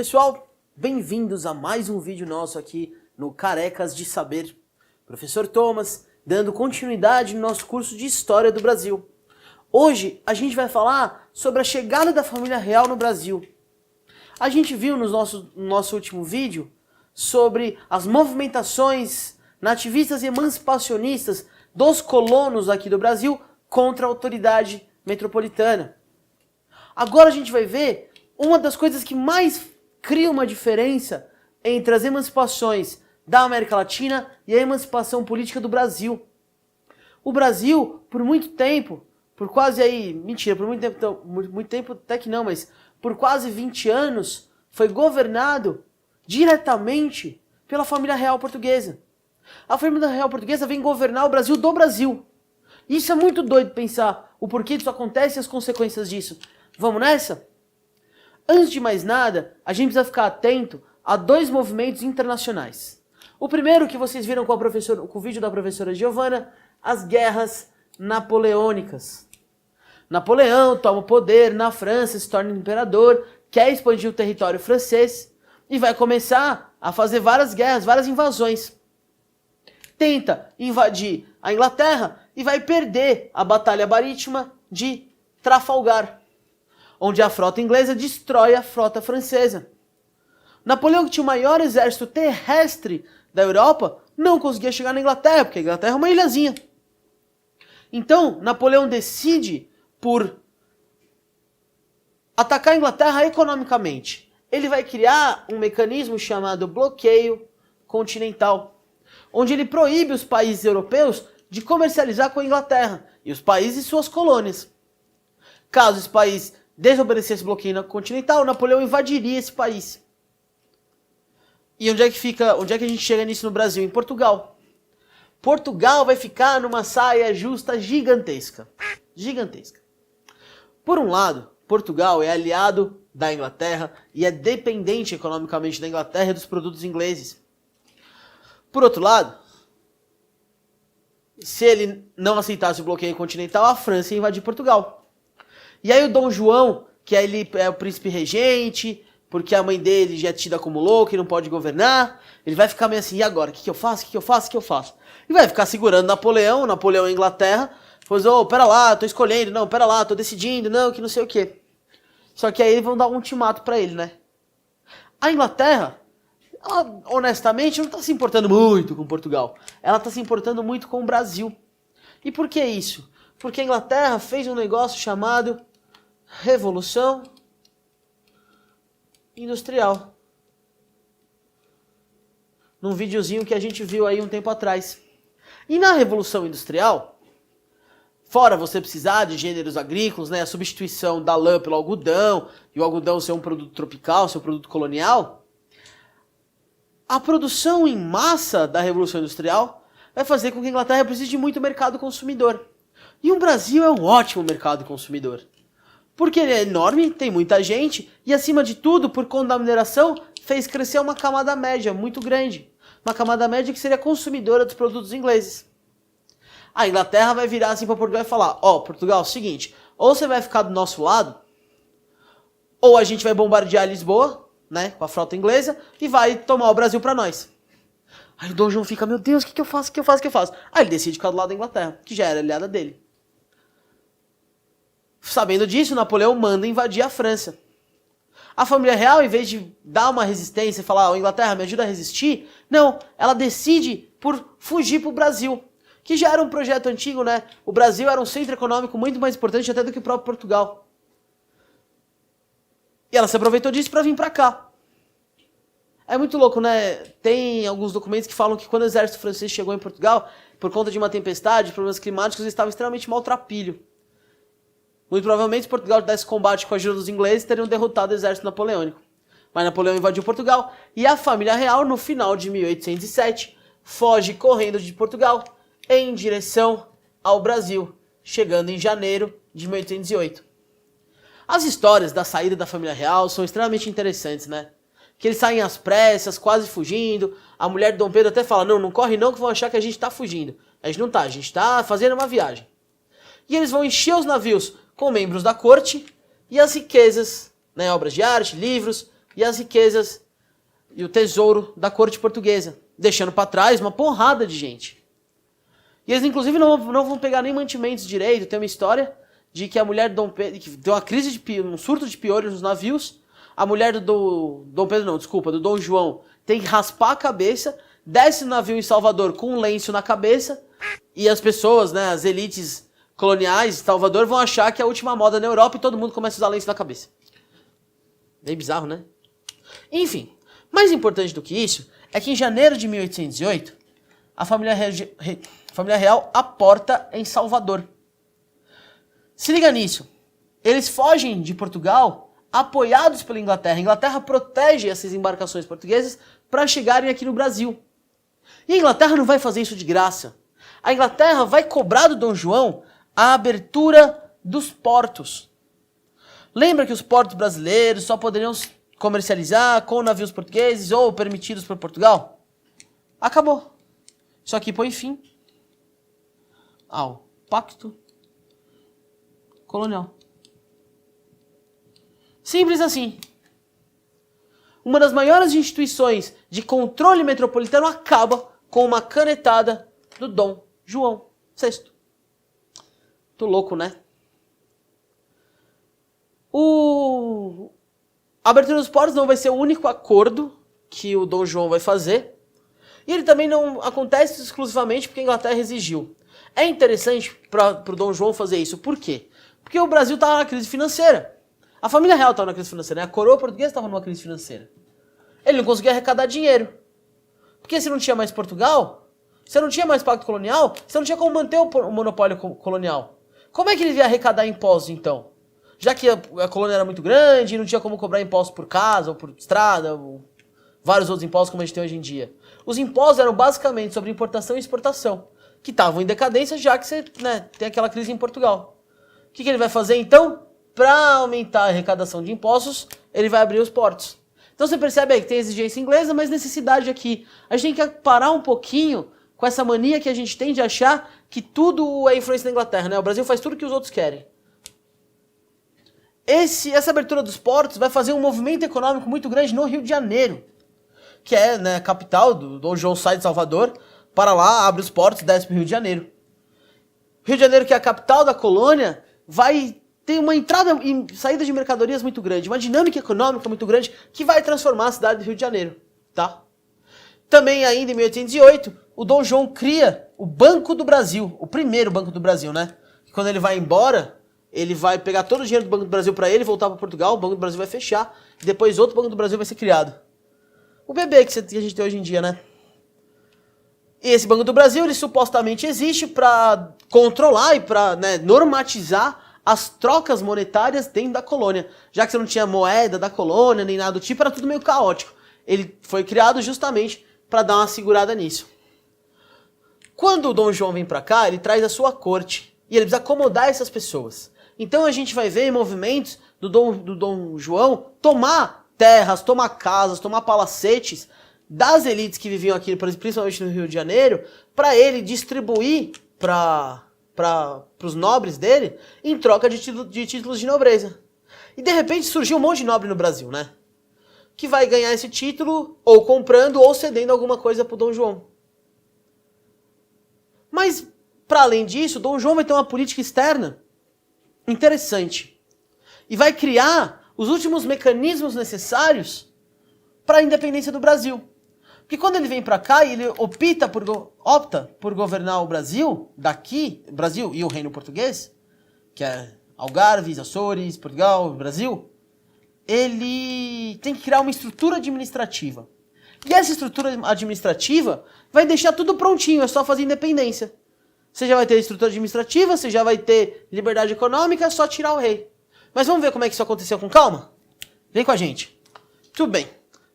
Pessoal, bem-vindos a mais um vídeo nosso aqui no Carecas de Saber. Professor Thomas, dando continuidade no nosso curso de História do Brasil. Hoje a gente vai falar sobre a chegada da família real no Brasil. A gente viu no nosso último vídeo sobre as movimentações nativistas e emancipacionistas dos colonos aqui do Brasil contra a autoridade metropolitana. Agora a gente vai ver uma das coisas que mais cria uma diferença entre as emancipações da América Latina e a emancipação política do Brasil. O Brasil, por muito tempo, por muito tempo até que não, mas por quase 20 anos, foi governado diretamente pela família real portuguesa. A família real portuguesa vem governar o Brasil do Brasil. Isso é muito doido pensar o porquê disso acontece e as consequências disso. Vamos nessa? Antes de mais nada, a gente precisa ficar atento a dois movimentos internacionais. O primeiro que vocês viram com o vídeo da professora Giovana, as guerras napoleônicas. Napoleão toma o poder na França, se torna imperador, quer expandir o território francês e vai começar a fazer várias guerras, várias invasões. Tenta invadir a Inglaterra e vai perder a Batalha Marítima de Trafalgar, onde a frota inglesa destrói a frota francesa. Napoleão, que tinha o maior exército terrestre da Europa, não conseguia chegar na Inglaterra, porque a Inglaterra é uma ilhazinha. Então, Napoleão decide por atacar a Inglaterra economicamente. Ele vai criar um mecanismo chamado bloqueio continental, onde ele proíbe os países europeus de comercializar com a Inglaterra e os países e suas colônias. Caso esse país desobedecer esse bloqueio continental, Napoleão invadiria esse país. E onde é que a gente chega nisso no Brasil? Em Portugal. Portugal vai ficar numa saia justa gigantesca. Gigantesca. Por um lado, Portugal é aliado da Inglaterra e é dependente economicamente da Inglaterra e dos produtos ingleses. Por outro lado, se ele não aceitasse o bloqueio continental, a França ia invadir Portugal. E aí o Dom João, que ele é o príncipe regente, porque a mãe dele já é tida como louca e não pode governar, ele vai ficar meio assim, e agora? O que eu faço? O que eu faço? O que eu faço? E vai ficar segurando Napoleão e Inglaterra, pois, pera lá, tô escolhendo, não, pera lá, tô decidindo, não, que não sei o quê. Só que aí eles vão dar um ultimato pra ele, né? A Inglaterra, ela, honestamente, não tá se importando muito com Portugal. Ela tá se importando muito com o Brasil. E por que isso? Porque a Inglaterra fez um negócio chamado Revolução Industrial. Num videozinho que a gente viu aí um tempo atrás. E na Revolução Industrial, fora você precisar de gêneros agrícolas, né, a substituição da lã pelo algodão, e o algodão ser um produto tropical, ser um produto colonial, a produção em massa da Revolução Industrial vai fazer com que a Inglaterra precise de muito mercado consumidor. E o Brasil é um ótimo mercado consumidor. Porque ele é enorme, tem muita gente, e acima de tudo, por conta da mineração, fez crescer uma camada média muito grande. Uma camada média que seria consumidora dos produtos ingleses. A Inglaterra vai virar assim para Portugal e falar, Portugal, é o seguinte, ou você vai ficar do nosso lado, ou a gente vai bombardear Lisboa, né, com a frota inglesa, e vai tomar o Brasil para nós. Aí o Dom João fica, meu Deus, o que eu faço? Aí ele decide ficar do lado da Inglaterra, que já era aliada dele. Sabendo disso, Napoleão manda invadir a França. A família real, em vez de dar uma resistência e falar, Inglaterra, me ajuda a resistir, não, ela decide por fugir para o Brasil, que já era um projeto antigo, né? O Brasil era um centro econômico muito mais importante até do que o próprio Portugal. E ela se aproveitou disso para vir para cá. É muito louco, né? Tem alguns documentos que falam que quando o exército francês chegou em Portugal, por conta de uma tempestade, problemas climáticos, eles estavam extremamente maltrapilho. Muito provavelmente, se Portugal desse combate com a ajuda dos ingleses, teriam derrotado o exército napoleônico. Mas Napoleão invadiu Portugal e a família real, no final de 1807, foge correndo de Portugal em direção ao Brasil, chegando em janeiro de 1808. As histórias da saída da família real são extremamente interessantes, né? Que eles saem às pressas, quase fugindo. A mulher de Dom Pedro até fala, não corre não, que vão achar que a gente tá fugindo. A gente não tá, a gente tá fazendo uma viagem. E eles vão encher os navios com membros da corte e as riquezas, né, obras de arte, livros, e as riquezas e o tesouro da corte portuguesa, deixando para trás uma porrada de gente. E eles, inclusive, não vão pegar nem mantimentos direito. Tem uma história de que a mulher do Dom Pedro, que deu uma crise um surto de piolhos nos navios, a mulher do Dom Pedro, não, desculpa, do Dom João, tem que raspar a cabeça, desce no navio em Salvador com um lenço na cabeça, e as pessoas, né, as elites coloniais de Salvador vão achar que é a última moda na Europa e todo mundo começa a usar lenço na cabeça. Bem bizarro, né? Enfim, mais importante do que isso é que em janeiro de 1808, a família real aporta em Salvador. Se liga nisso. Eles fogem de Portugal apoiados pela Inglaterra. A Inglaterra protege essas embarcações portuguesas para chegarem aqui no Brasil. E a Inglaterra não vai fazer isso de graça. A Inglaterra vai cobrar do Dom João a abertura dos portos. Lembra que os portos brasileiros só poderiam comercializar com navios portugueses ou permitidos por Portugal? Acabou. Isso aqui põe fim ao Pacto Colonial. Simples assim. Uma das maiores instituições de controle metropolitano acaba com uma canetada do Dom João VI. Tô louco, né? A abertura dos portos não vai ser o único acordo que o Dom João vai fazer. E ele também não acontece exclusivamente porque a Inglaterra exigiu. É interessante para o Dom João fazer isso. Por quê? Porque o Brasil estava na crise financeira. A família real estava na crise financeira, né? A coroa portuguesa estava numa crise financeira. Ele não conseguia arrecadar dinheiro. Porque se não tinha mais Portugal, se não tinha mais pacto colonial, você não tinha como manter o monopólio colonial. Como é que ele ia arrecadar impostos, então? Já que a colônia era muito grande e não tinha como cobrar impostos por casa, ou por estrada, ou vários outros impostos como a gente tem hoje em dia. Os impostos eram basicamente sobre importação e exportação, que estavam em decadência já que você, né, tem aquela crise em Portugal. O que ele vai fazer, então? Para aumentar a arrecadação de impostos, ele vai abrir os portos. Então você percebe aí que tem exigência inglesa, mas necessidade aqui. A gente tem que parar um pouquinho com essa mania que a gente tem de achar que tudo é influência da Inglaterra, né? O Brasil faz tudo que os outros querem. Essa abertura dos portos vai fazer um movimento econômico muito grande no Rio de Janeiro, que é, né, a capital do Dom João sai de Salvador, para lá, abre os portos e desce para o Rio de Janeiro. Rio de Janeiro, que é a capital da colônia, vai ter uma entrada e saída de mercadorias muito grande, uma dinâmica econômica muito grande, que vai transformar a cidade do Rio de Janeiro, tá? Também, ainda em 1808, o Dom João cria o Banco do Brasil, o primeiro Banco do Brasil, né? Quando ele vai embora, ele vai pegar todo o dinheiro do Banco do Brasil para ele, voltar para Portugal, o Banco do Brasil vai fechar, e depois outro Banco do Brasil vai ser criado. O bebê que a gente tem hoje em dia, né? E esse Banco do Brasil, ele supostamente existe para controlar e para, né, normatizar as trocas monetárias dentro da colônia. Já que você não tinha moeda da colônia, nem nada do tipo, era tudo meio caótico. Ele foi criado justamente para dar uma segurada nisso. Quando o Dom João vem para cá, ele traz a sua corte. E ele precisa acomodar essas pessoas. Então a gente vai ver movimentos do Dom João tomar terras, tomar casas, tomar palacetes das elites que viviam aqui, principalmente no Rio de Janeiro, para ele distribuir para os nobres dele em troca de títulos de nobreza. E de repente surgiu um monte de nobre no Brasil, né? Que vai ganhar esse título ou comprando ou cedendo alguma coisa para o Dom João. Mas, para além disso, Dom João vai ter uma política externa interessante. E vai criar os últimos mecanismos necessários para a independência do Brasil. Porque quando ele vem para cá e ele opta por governar o Brasil, daqui, Brasil e o Reino Português, que é Algarves, Açores, Portugal, Brasil, ele tem que criar uma estrutura administrativa. E essa estrutura administrativa vai deixar tudo prontinho, é só fazer independência. Você já vai ter estrutura administrativa, você já vai ter liberdade econômica, é só tirar o rei. Mas vamos ver como é que isso aconteceu com calma? Vem com a gente. Tudo bem.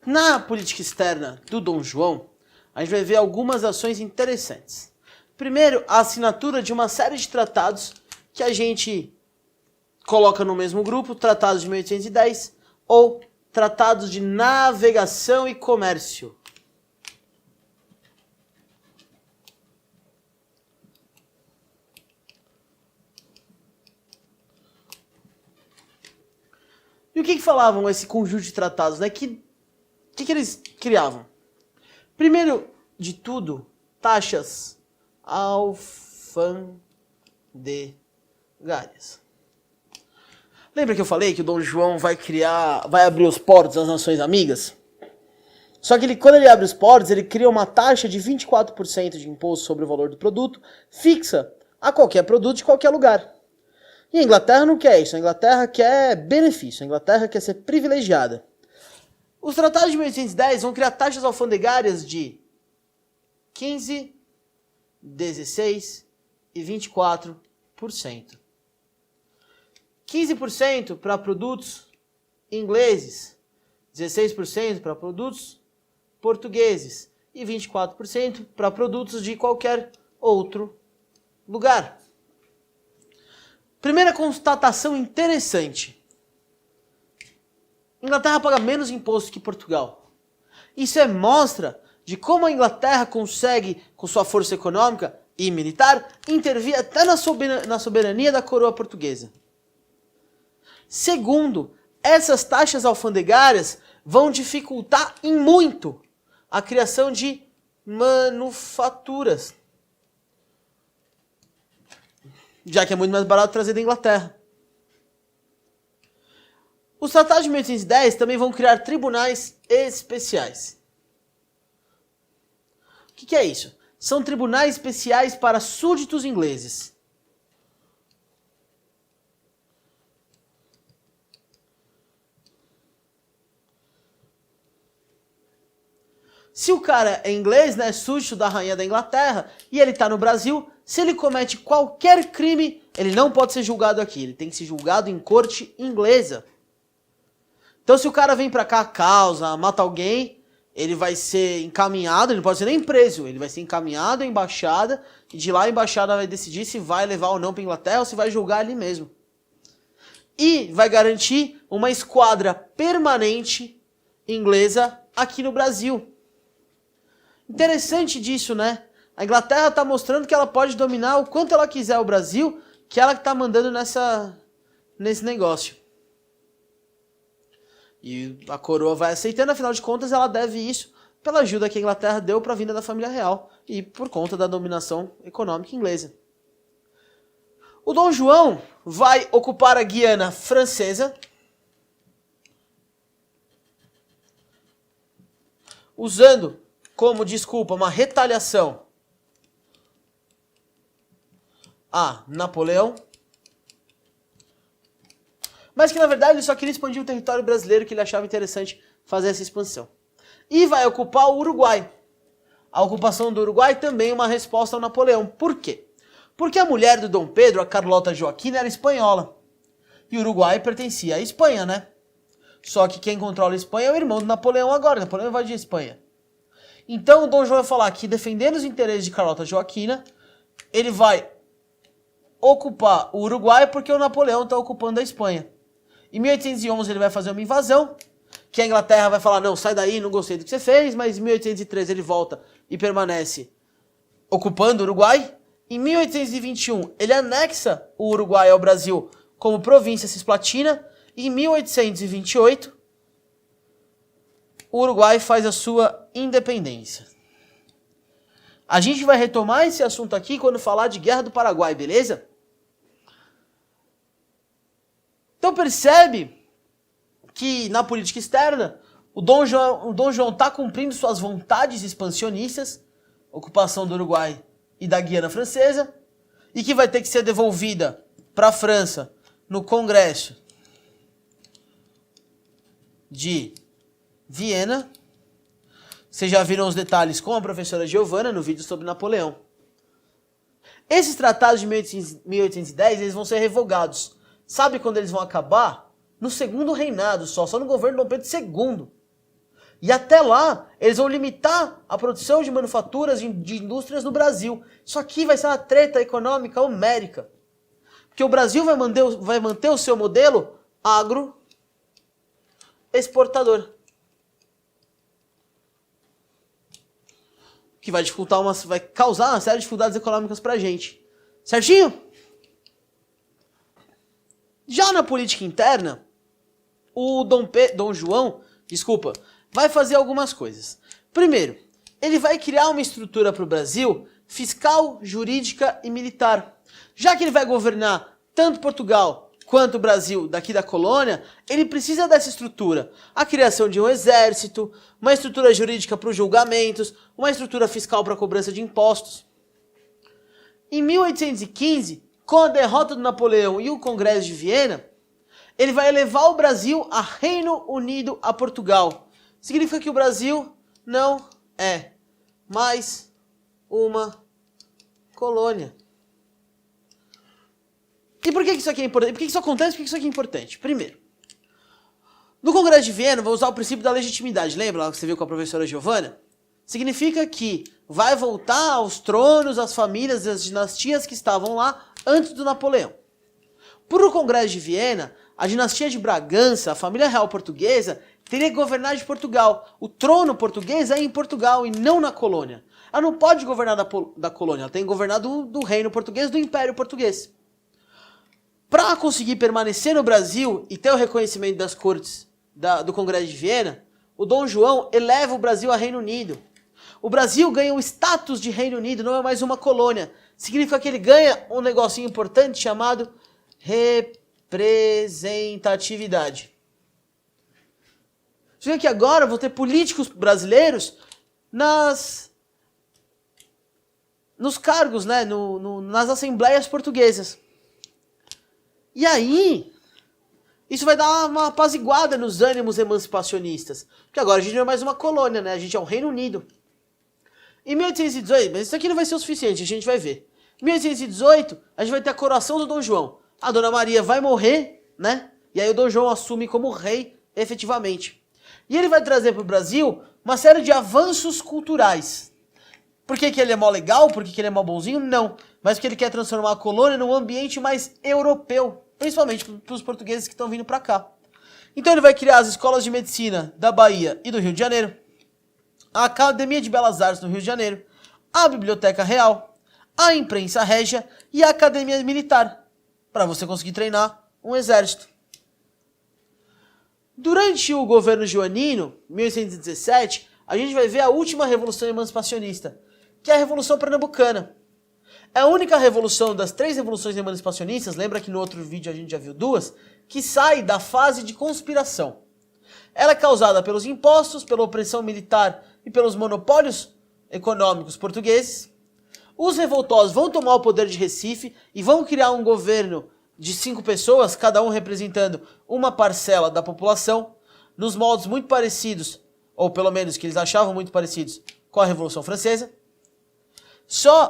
Na política externa do Dom João, a gente vai ver algumas ações interessantes. Primeiro, a assinatura de uma série de tratados que a gente coloca no mesmo grupo, tratados de 1810 ou tratados de navegação e comércio. E o que falavam esse conjunto de tratados, né? Que eles criavam? Primeiro de tudo, taxas alfandegárias. Lembra que eu falei que o Dom João vai abrir os portos das nações amigas? Só que quando ele abre os portos, ele cria uma taxa de 24% de imposto sobre o valor do produto, fixa a qualquer produto de qualquer lugar. E a Inglaterra não quer isso, a Inglaterra quer benefício, a Inglaterra quer ser privilegiada. Os tratados de 1810 vão criar taxas alfandegárias de 15%, 16% e 24%. 15% para produtos ingleses, 16% para produtos portugueses e 24% para produtos de qualquer outro lugar. Primeira constatação interessante. Inglaterra paga menos imposto que Portugal. Isso mostra de como a Inglaterra consegue, com sua força econômica e militar, intervir até na soberania da coroa portuguesa. Segundo, essas taxas alfandegárias vão dificultar em muito a criação de manufaturas, já que é muito mais barato trazer da Inglaterra. Os tratados de 1810 também vão criar tribunais especiais. O que é isso? São tribunais especiais para súditos ingleses. Se o cara é inglês, né, súdito da rainha da Inglaterra, e ele está no Brasil, se ele comete qualquer crime, ele não pode ser julgado aqui. Ele tem que ser julgado em corte inglesa. Então, se o cara vem pra cá, causa, mata alguém, ele vai ser encaminhado, ele não pode ser nem preso, ele vai ser encaminhado à embaixada, e de lá a embaixada vai decidir se vai levar ou não pra Inglaterra ou se vai julgar ali mesmo. E vai garantir uma esquadra permanente inglesa aqui no Brasil. Interessante disso, né? A Inglaterra está mostrando que ela pode dominar o quanto ela quiser o Brasil, que ela que está mandando nesse negócio. E a coroa vai aceitando, afinal de contas ela deve isso pela ajuda que a Inglaterra deu para a vinda da família real e por conta da dominação econômica inglesa. O Dom João vai ocupar a Guiana Francesa, usando como desculpa uma retaliação a Napoleão, mas que na verdade ele só queria expandir o território brasileiro, que ele achava interessante fazer essa expansão. E vai ocupar o Uruguai. A ocupação do Uruguai também é uma resposta ao Napoleão. Por quê? Porque a mulher do Dom Pedro, a Carlota Joaquina, era espanhola. E o Uruguai pertencia à Espanha, né? Só que quem controla a Espanha é o irmão do Napoleão agora. Napoleão invadiu a Espanha. Então o Dom João vai falar que, defendendo os interesses de Carlota Joaquina, ele vai ocupar o Uruguai porque o Napoleão está ocupando a Espanha. Em 1811 ele vai fazer uma invasão, que a Inglaterra vai falar, não, sai daí, não gostei do que você fez, mas em 1813 ele volta e permanece ocupando o Uruguai. Em 1821 ele anexa o Uruguai ao Brasil como província cisplatina, e em 1828 o Uruguai faz a sua independência. A gente vai retomar esse assunto aqui quando falar de Guerra do Paraguai, beleza? Então percebe que na política externa o Dom João está cumprindo suas vontades expansionistas, ocupação do Uruguai e da Guiana Francesa, e que vai ter que ser devolvida para a França no Congresso de Viena. Vocês já viram os detalhes com a professora Giovana no vídeo sobre Napoleão. Esses tratados de 1810 eles vão ser revogados. Sabe quando eles vão acabar? No segundo reinado só no governo de Dom Pedro II. E até lá, eles vão limitar a produção de manufaturas, de indústrias no Brasil. Isso aqui vai ser uma treta econômica homérica. Porque o Brasil vai manter o seu modelo agro-exportador. Que vai causar uma série de dificuldades econômicas pra gente. Certinho? Já na política interna, o Dom João, desculpa, vai fazer algumas coisas. Primeiro, ele vai criar uma estrutura para o Brasil fiscal, jurídica e militar. Já que ele vai governar tanto Portugal quanto o Brasil daqui da colônia, ele precisa dessa estrutura. A criação de um exército, uma estrutura jurídica para os julgamentos, uma estrutura fiscal para a cobrança de impostos. Em 1815, com a derrota do Napoleão e o Congresso de Viena, ele vai elevar o Brasil a Reino Unido a Portugal. Significa que o Brasil não é mais uma colônia. E por que isso aqui é importante? Por que isso acontece? Por que isso aqui é importante? Primeiro, no Congresso de Viena, vou usar o princípio da legitimidade. Lembra lá que você viu com a professora Giovana? Significa que vai voltar aos tronos, as famílias e as dinastias que estavam lá antes do Napoleão. Por o Congresso de Viena, a dinastia de Bragança, a família real portuguesa, teria que governar de Portugal. O trono português é em Portugal e não na colônia. Ela não pode governar da colônia, ela tem que governar do reino português, do Império Português. Para conseguir permanecer no Brasil e ter o reconhecimento das cortes do Congresso de Viena, o Dom João eleva o Brasil a Reino Unido. O Brasil ganha o status de Reino Unido, não é mais uma colônia. Significa que ele ganha um negocinho importante chamado representatividade. Significa que agora vou ter políticos brasileiros nos cargos, né, nas assembleias portuguesas. E aí, isso vai dar uma apaziguada nos ânimos emancipacionistas. Porque agora a gente não é mais uma colônia, né? A gente é o Reino Unido. Em 1818, mas isso aqui não vai ser o suficiente, a gente vai ver. Em 1818, a gente vai ter a coroação do Dom João. A Dona Maria vai morrer, né? E aí o Dom João assume como rei, efetivamente. E ele vai trazer para o Brasil uma série de avanços culturais. Por que ele é mó legal? Por que ele é mó bonzinho? Não. Mas porque ele quer transformar a colônia num ambiente mais europeu. Principalmente para os portugueses que estão vindo para cá. Então ele vai criar as escolas de medicina da Bahia e do Rio de Janeiro, a Academia de Belas Artes do Rio de Janeiro, a Biblioteca Real, a Imprensa Régia e a Academia Militar, para você conseguir treinar um exército. Durante o governo joanino, 1817, a gente vai ver a última revolução emancipacionista, que é a Revolução Pernambucana. É a única revolução das 3 revoluções emancipacionistas, lembra que no outro vídeo a gente já viu 2, que sai da fase de conspiração. Ela é causada pelos impostos, pela opressão militar e pelos monopólios econômicos portugueses. Os revoltosos vão tomar o poder de Recife e vão criar um governo de 5 pessoas, cada um representando uma parcela da população, nos moldes muito parecidos, ou pelo menos que eles achavam muito parecidos, com a Revolução Francesa.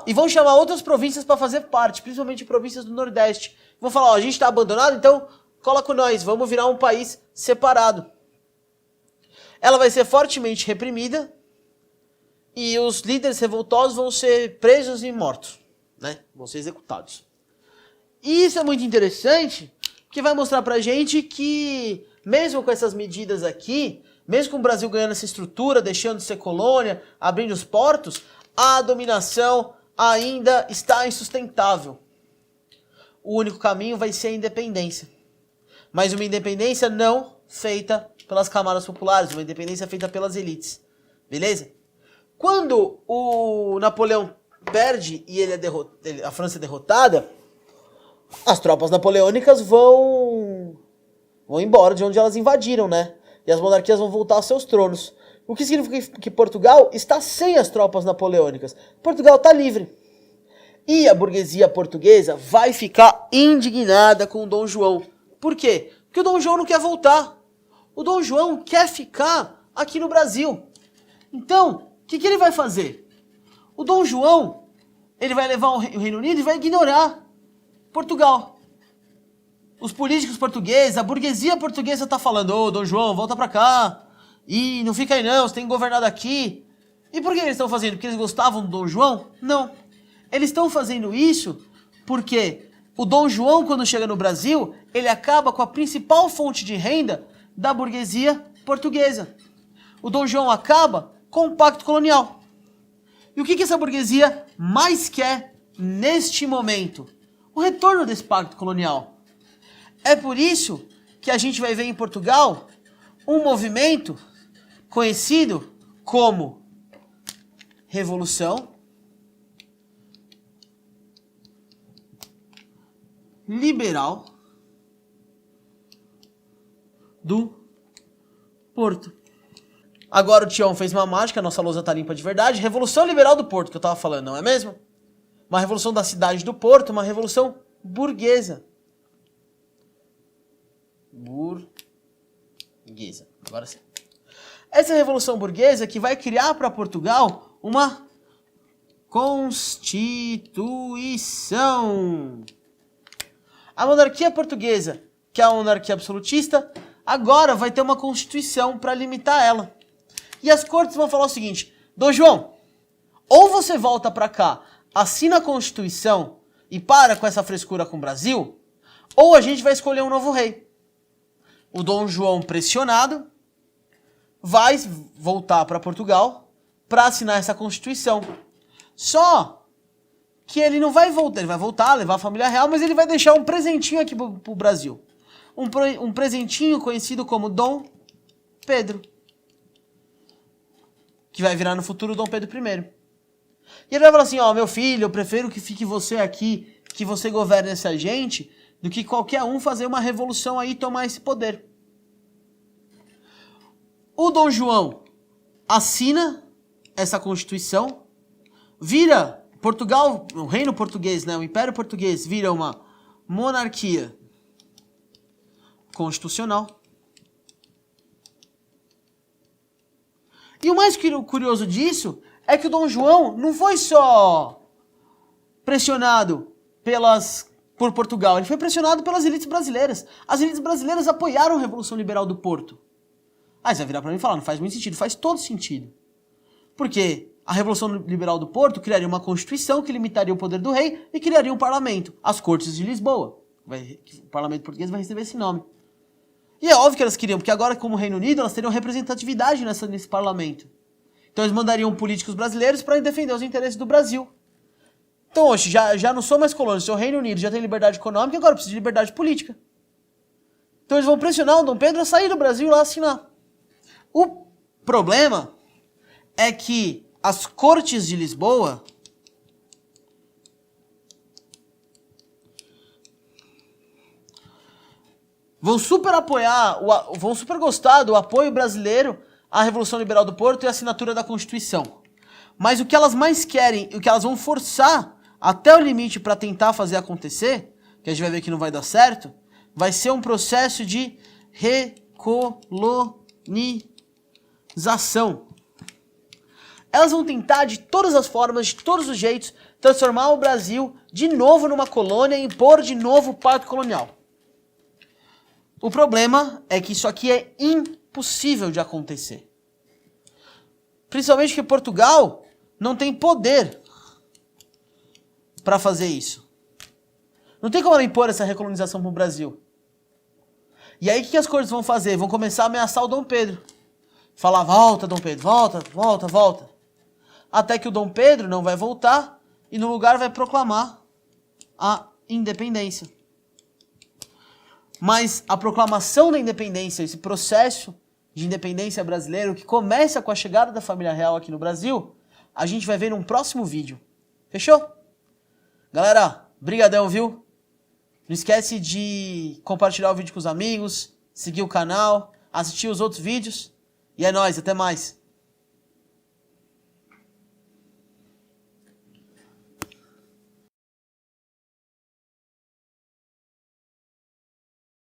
E vão chamar outras províncias para fazer parte, principalmente províncias do Nordeste. Vão falar, ó, a gente está abandonado, então cola com nós, vamos virar um país separado. Ela vai ser fortemente reprimida e os líderes revoltosos vão ser presos e mortos, né? Vão ser executados. E isso é muito interessante, porque vai mostrar pra gente que, mesmo com essas medidas aqui, mesmo com o Brasil ganhando essa estrutura, deixando de ser colônia, abrindo os portos, a dominação ainda está insustentável. O único caminho vai ser a independência. Mas uma independência não feita pelas camadas populares, uma independência feita pelas elites. Beleza? Quando o Napoleão perde e a França é derrotada, as tropas napoleônicas vão embora de onde elas invadiram, né? E as monarquias vão voltar aos seus tronos. O que significa que Portugal está sem as tropas napoleônicas. Portugal está livre. E a burguesia portuguesa vai ficar indignada com o Dom João. Por quê? Porque o Dom João não quer voltar. O Dom João quer ficar aqui no Brasil. Então, o que ele vai fazer? O Dom João, ele vai levar o Reino Unido e vai ignorar Portugal. Os políticos portugueses, a burguesia portuguesa está falando, ô, Dom João, volta pra cá. E não fica aí não, você tem que governar daqui. E por que eles estão fazendo? Porque eles gostavam do Dom João? Não. Eles estão fazendo isso porque o Dom João, quando chega no Brasil, ele acaba com a principal fonte de renda da burguesia portuguesa. O Dom João acaba com o Pacto Colonial. E o que essa burguesia mais quer neste momento? O retorno desse Pacto Colonial. É por isso que a gente vai ver em Portugal um movimento conhecido como Revolução Liberal do Porto. Agora o Tião fez uma mágica, a nossa lousa tá limpa de verdade. Revolução Liberal do Porto, que eu tava falando, não é mesmo? Uma revolução da cidade do Porto, uma revolução burguesa. Burguesa, agora sim. Essa revolução burguesa que vai criar para Portugal uma Constituição. A monarquia portuguesa, que é a monarquia absolutista, agora vai ter uma Constituição para limitar ela. E as cortes vão falar o seguinte: Dom João, ou você volta para cá, assina a Constituição e para com essa frescura com o Brasil, ou a gente vai escolher um novo rei. O Dom João, pressionado, vai voltar para Portugal para assinar essa Constituição. Só que ele não vai voltar, ele vai voltar, levar a família real, mas ele vai deixar um presentinho aqui pro Brasil. Um presentinho conhecido como Dom Pedro, que vai virar no futuro Dom Pedro I. E ele vai falar assim: ó, meu filho, eu prefiro que fique você aqui, que você governe essa gente, do que qualquer um fazer uma revolução aí e tomar esse poder. O Dom João assina essa Constituição, vira Portugal, o reino português, né, o Império Português, vira uma monarquia constitucional. E o mais curioso disso é que o Dom João não foi só pressionado por Portugal, ele foi pressionado pelas elites brasileiras. As elites brasileiras apoiaram a Revolução Liberal do Porto. Aí você vai virar pra mim e falar: não faz muito sentido. Faz todo sentido. Porque a Revolução Liberal do Porto criaria uma Constituição que limitaria o poder do rei e criaria um parlamento, as Cortes de Lisboa. O parlamento português vai receber esse nome. E é óbvio que elas queriam, porque agora, como Reino Unido, elas teriam representatividade nesse parlamento. Então eles mandariam políticos brasileiros para defender os interesses do Brasil. Então hoje, já não sou mais colônia, sou Reino Unido, já tem liberdade econômica, agora preciso de liberdade política. Então eles vão pressionar o Dom Pedro a sair do Brasil e lá assinar. O problema é que as Cortes de Lisboa vão super gostar do apoio brasileiro à Revolução Liberal do Porto e à assinatura da Constituição. Mas o que elas mais querem, o que elas vão forçar até o limite para tentar fazer acontecer, que a gente vai ver que não vai dar certo, vai ser um processo de recolonização. Elas vão tentar de todas as formas, de todos os jeitos, transformar o Brasil de novo numa colônia e impor de novo o pacto colonial. O problema é que isso aqui é impossível de acontecer. Principalmente porque Portugal não tem poder para fazer isso. Não tem como ela impor essa recolonização para o Brasil. E aí o que as cortes vão fazer? Vão começar a ameaçar o Dom Pedro. Falar: volta, Dom Pedro, volta, volta, volta. Até que o Dom Pedro não vai voltar e no lugar vai proclamar a independência. Mas a proclamação da independência, esse processo de independência brasileiro que começa com a chegada da família real aqui no Brasil, a gente vai ver num próximo vídeo. Fechou? Galera, brigadão, viu? Não esquece de compartilhar o vídeo com os amigos, seguir o canal, assistir os outros vídeos. E é nóis, até mais.